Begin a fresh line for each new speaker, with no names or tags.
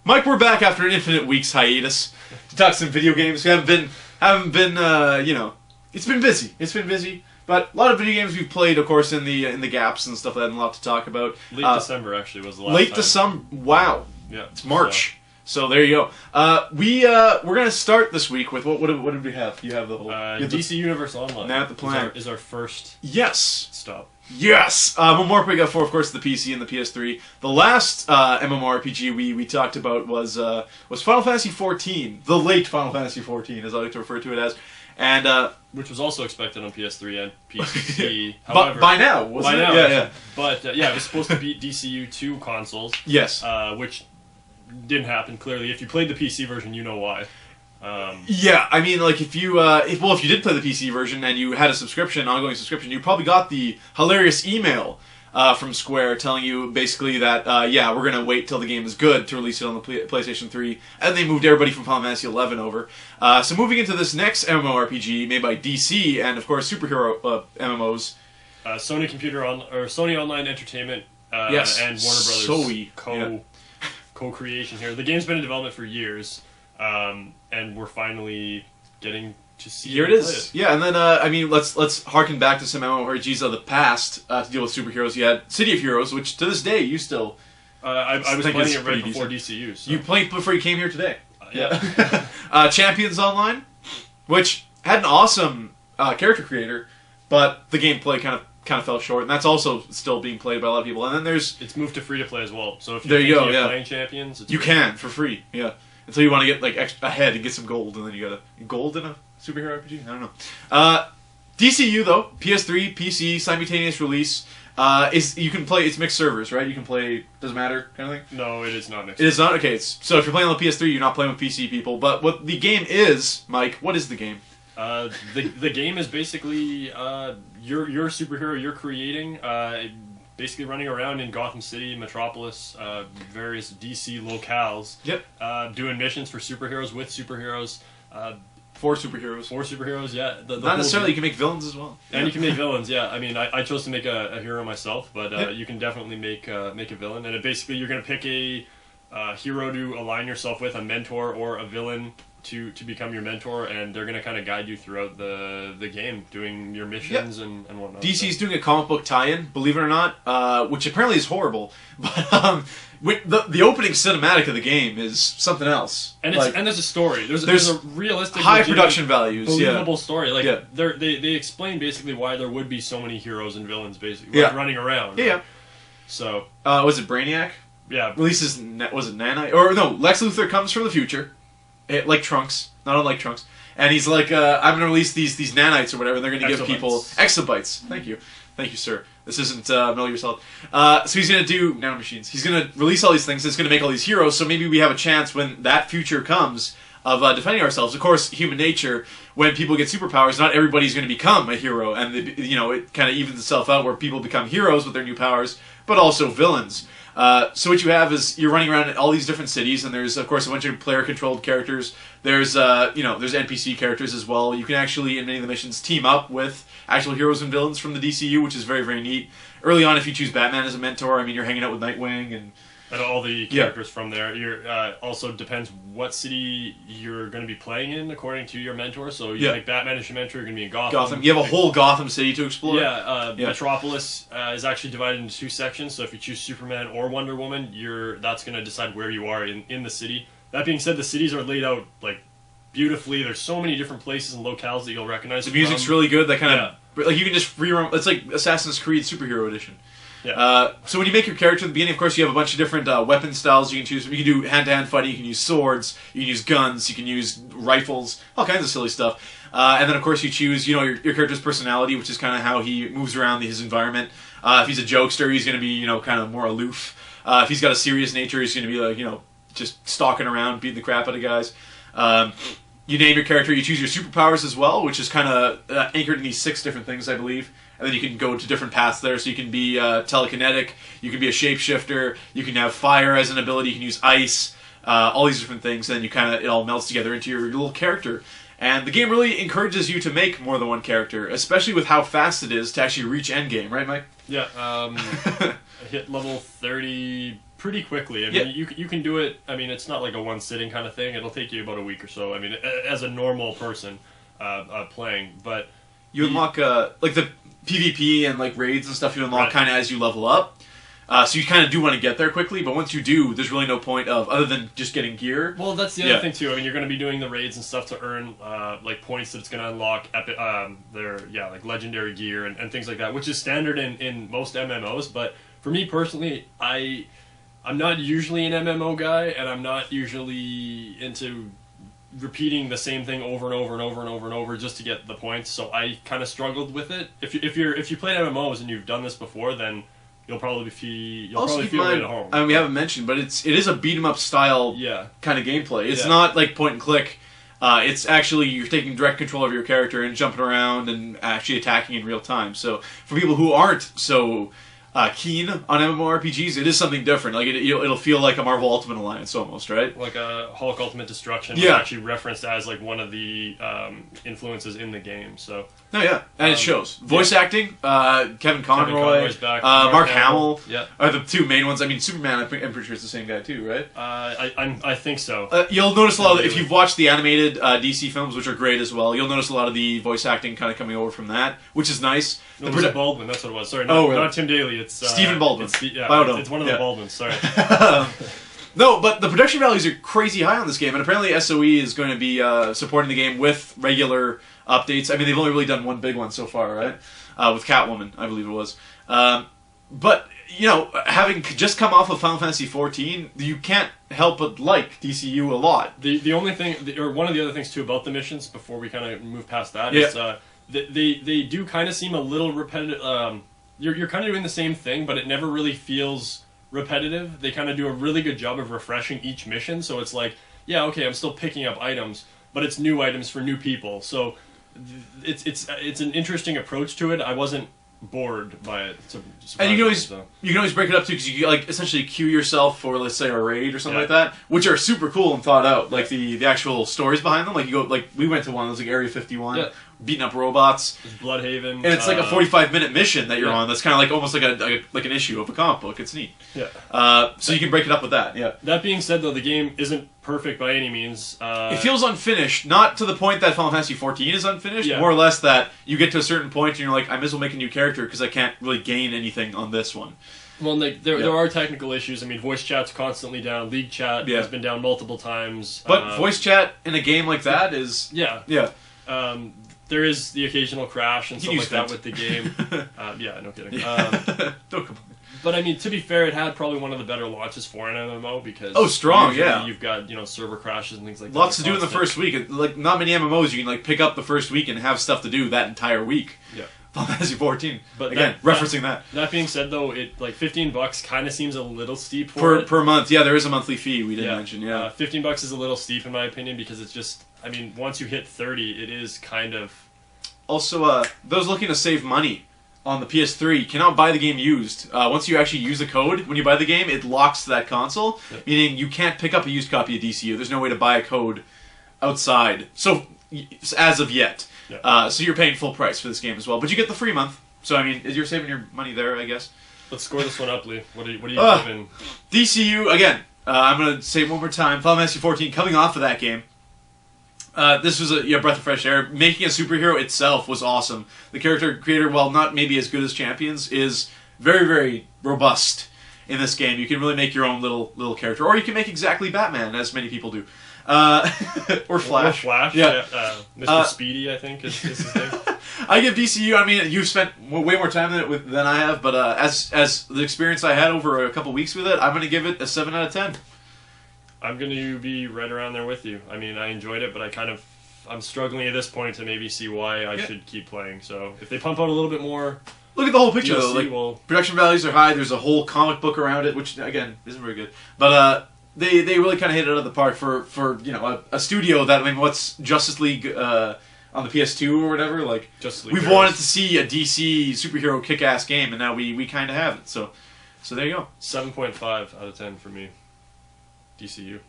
Mike, we're back after an infinite week's hiatus to talk some video games. We haven't been, you know, it's been busy. It's been busy, but a lot of video games we've played, of course, in the gaps and stuff like that, and a lot to talk about.
Late December actually was the last
late
time.
December. Wow.
Yeah.
It's March. So there you go. We're gonna start this week with what did we have? You have the whole
DC Universe Online.
Now the plan
is our first
yes
stop.
Yes, MMORPG for, of course, the PC and the PS3. The last MMORPG we talked about was Final Fantasy XIV, the late Final Fantasy XIV, as I like to refer to it as, and
which was also expected on PS3 and PC.
However, but by now, wasn't it? Yeah.
But yeah, it was supposed to beat DCU2 consoles.
Yes,
which didn't happen. Clearly, if you played the PC version, you know why.
Yeah, I mean, like if you did play the PC version and you had a subscription, ongoing subscription, you probably got the hilarious email from Square telling you basically that yeah, we're gonna wait till the game is good to release it on the PlayStation 3, and they moved everybody from Final Fantasy 11 over. So moving into this next MMORPG made by DC and of course superhero MMOs,
Sony Online Entertainment
yes,
and Warner Brothers
Sony
co-creation here. The game's been in development for years. And we're finally getting to see
here it is. Yeah, and then I mean, let's harken back to some MMORPGs of the past to deal with superheroes. You had City of Heroes, which to this day you still.
I was playing it right before DCU. So.
You played before you came here today. Yeah. Champions Online, which had an awesome character creator, but the gameplay kind of fell short, and that's also still being played by a lot of people. And then it's
moved to free to play as well. So if
you're
playing Champions,
you can for free. Yeah. Until you want to get like ahead and get some gold, and then you gotta gold in a superhero RPG. I don't know. DCU though, PS3, PC, simultaneous release. You can play. It's mixed servers, right? You can play. Doesn't matter, kind of thing.
No, it is not mixed.
It is not. Okay, so if you're playing on the PS3, you're not playing with PC people. But what the game is, Mike? What is the game?
The game is basically your superhero you're creating. Basically running around in Gotham City, Metropolis, various DC locales.
Yep.
Doing missions for superheroes with superheroes.
For superheroes.
For superheroes, yeah.
Not necessarily. You can make villains as well.
And you can make villains, yeah. I mean, I chose to make a hero myself, but
yep.
You can definitely make a villain. And basically, you're going to pick a hero to align yourself with, a mentor or a villain to become your mentor, and they're going to kind of guide you throughout the game, doing your missions and whatnot.
DC's doing a comic book tie-in, believe it or not, which apparently is horrible, but the opening cinematic of the game is something else.
And there's a story. There's a realistic,
high production values,
believable story. Like they explain basically why there would be so many heroes and villains basically running around.
Yeah.
Right? So
was it Brainiac?
Yeah.
Releases was it Nanite or no? Lex Luthor comes from the future. Like Trunks, not unlike Trunks, and he's like, "I'm going to release these nanites or whatever, and they're going to give people exabytes." Thank you, sir. This isn't Metal Gear Solid. So he's going to do nanomachines. He's going to release all these things. It's going to make all these heroes. So maybe we have a chance when that future comes of defending ourselves. Of course, human nature. When people get superpowers, not everybody's going to become a hero, and it kind of evens itself out where people become heroes with their new powers, but also villains. So what you have is you're running around in all these different cities, and there's of course a bunch of player-controlled characters. There's there's NPC characters as well. You can actually in many of the missions team up with actual heroes and villains from the DCU, which is very very neat. Early on, if you choose Batman as a mentor, I mean you're hanging out with Nightwing and
all the characters from there. You're also depends what city you're going to be playing in according to your mentor. So you like Batman as your mentor, you're going to be in Gotham.
You have a whole Gotham City to explore.
Metropolis is actually divided into two sections. So if you choose Superman or Wonder Woman, that's going to decide where you are in the city. That being said, the cities are laid out like beautifully. There's so many different places and locales that you'll recognize.
The music's really good. That kind of like you can just rerun. It's like Assassin's Creed Superhero Edition.
Yeah.
So when you make your character at the beginning, of course, you have a bunch of different weapon styles you can choose. You can do hand-to-hand fighting, you can use swords, you can use guns, you can use rifles, all kinds of silly stuff. And then, of course, you choose, your character's personality, which is kind of how he moves around his environment. If he's a jokester, he's going to be, kind of more aloof. If he's got a serious nature, he's going to be like, just stalking around, beating the crap out of guys. You name your character, you choose your superpowers as well, which is kind of anchored in these 6 different things, I believe. And then you can go to different paths there, so you can be telekinetic, you can be a shapeshifter, you can have fire as an ability, you can use ice, all these different things, and it all melts together into your little character. And the game really encourages you to make more than one character, especially with how fast it is to actually reach endgame, right, Mike?
Yeah, I hit level 30 pretty quickly. I mean, you can do it. I mean, it's not like a one sitting kind of thing. It'll take you about a week or so. I mean, as a normal person playing, but
you unlock like the PvP and like raids and stuff. You unlock kind of as you level up. So you kind of do want to get there quickly, but once you do, there's really no point of other than just getting gear.
Well, that's the other thing too. I mean, you're going to be doing the raids and stuff to earn like points that it's going to unlock like legendary gear and things like that, which is standard in most MMOs. But for me personally, I'm not usually an MMO guy, and I'm not usually into repeating the same thing over and over and over and over and over just to get the points. So I kind of struggled with it. If you played MMOs and you've done this before, then you'll probably feel right at home.
I mean, we haven't mentioned, but it is a beat 'em up style kind of gameplay. It's not like point and click. It's actually you're taking direct control of your character and jumping around and actually attacking in real time. So for people who aren't so keen on MMORPGs, it is something different. Like it'll feel like a Marvel Ultimate Alliance almost, right?
Like a Hulk Ultimate Destruction was actually referenced as like one of the influences in the game. So
and it shows. Voice acting, Kevin Conroy, Mark Hamill are the two main ones. I mean, Superman, I'm pretty sure it's the same guy too, right?
I think so.
You'll notice a lot of if you've watched the animated DC films, which are great as well. You'll notice a lot of the voice acting kind of coming over from that, which is nice.
No, it was Baldwin. That's what it was. Sorry, not Tim Daly. It's
Stephen Baldwin.
It's one of the Baldwins. Sorry.
No, but the production values are crazy high on this game, and apparently SOE is going to be supporting the game with regular updates. I mean, they've only really done one big one so far, right? With Catwoman, I believe it was. But, you know, having just come off of Final Fantasy XIV, you can't help but like DCU a lot.
The only thing, or one of the other things too about the missions, before we kind of move past that, is they do kind of seem a little repetitive. You're kind of doing the same thing, but it never really feels repetitive. They kind of do a really good job of refreshing each mission, so it's like, yeah, okay, I'm still picking up items, but it's new items for new people. So it's an interesting approach to it. I wasn't bored by it.
And you can always break it up too, because you can, like, essentially queue yourself for, let's say, a raid or something like that, which are super cool and thought out. Like the actual stories behind them. Like you go, like we went to one that was like Area 51, beating up robots.
It's Bloodhaven,
and it's like a 45-minute mission that you're on. That's kind of like almost like an issue of a comic book. It's neat. So you can break it up with that. Yeah.
That being said, though, the game isn't perfect by any means.
It feels unfinished, not to the point that Final Fantasy XIV is unfinished, more or less that you get to a certain point and you're like, I might as well make a new character because I can't really gain anything on this one.
Well, like, there are technical issues. I mean, voice chat's constantly down. League chat has been down multiple times.
But voice chat in a game like that is...
There is the occasional crash and stuff like that with the game. No kidding.
Don't complain.
But I mean, to be fair, it had probably one of the better launches for an MMO because you've got server crashes and things like that.
Lots to do in the first week. Like not many MMOs you can like pick up the first week and have stuff to do that entire week.
Yeah.
Final Fantasy 14. But again, referencing that.
That being said, though, it like $15 kind of seems a little steep per
month. Yeah, there is a monthly fee we didn't mention. Yeah,
$15 is a little steep in my opinion because it's just. I mean, once you hit 30, it is kind of.
Also, those looking to save money on the PS3 cannot buy the game used. Once you actually use the code when you buy the game, it locks to that console, meaning you can't pick up a used copy of DCU. There's no way to buy a code outside. So, as of yet. So you're paying full price for this game as well, but you get the free month. So I mean, you're saving your money there, I guess.
Let's score this one up, Lee. What are you giving?
DCU again. I'm gonna say it one more time. Final Fantasy 14 coming off of that game. This was a breath of fresh air. Making a superhero itself was awesome. The character creator, while not maybe as good as Champions, is very, very robust in this game. You can really make your own little character, or you can make exactly Batman, as many people do. Or Flash.
Mr. Speedy, I think, is his name.
I give DCU, I mean, you've spent way more time than I have, but as the experience I had over a couple weeks with it, I'm going to give it a 7 out of 10.
I'm going to be right around there with you. I mean, I enjoyed it, but I'm struggling at this point to maybe see why I should keep playing. So if they pump out a little bit more...
Look at the whole picture, though. Like, production values are high. There's a whole comic book around it, which, again, isn't very good. But, They really kind of hit it out of the park for a studio that, I mean, what's Justice League on the PS2 or whatever? Like, we've wanted to see a DC superhero kick-ass game, and now we kind of have it. So there you go.
7.5 out of 10 for me. DCU.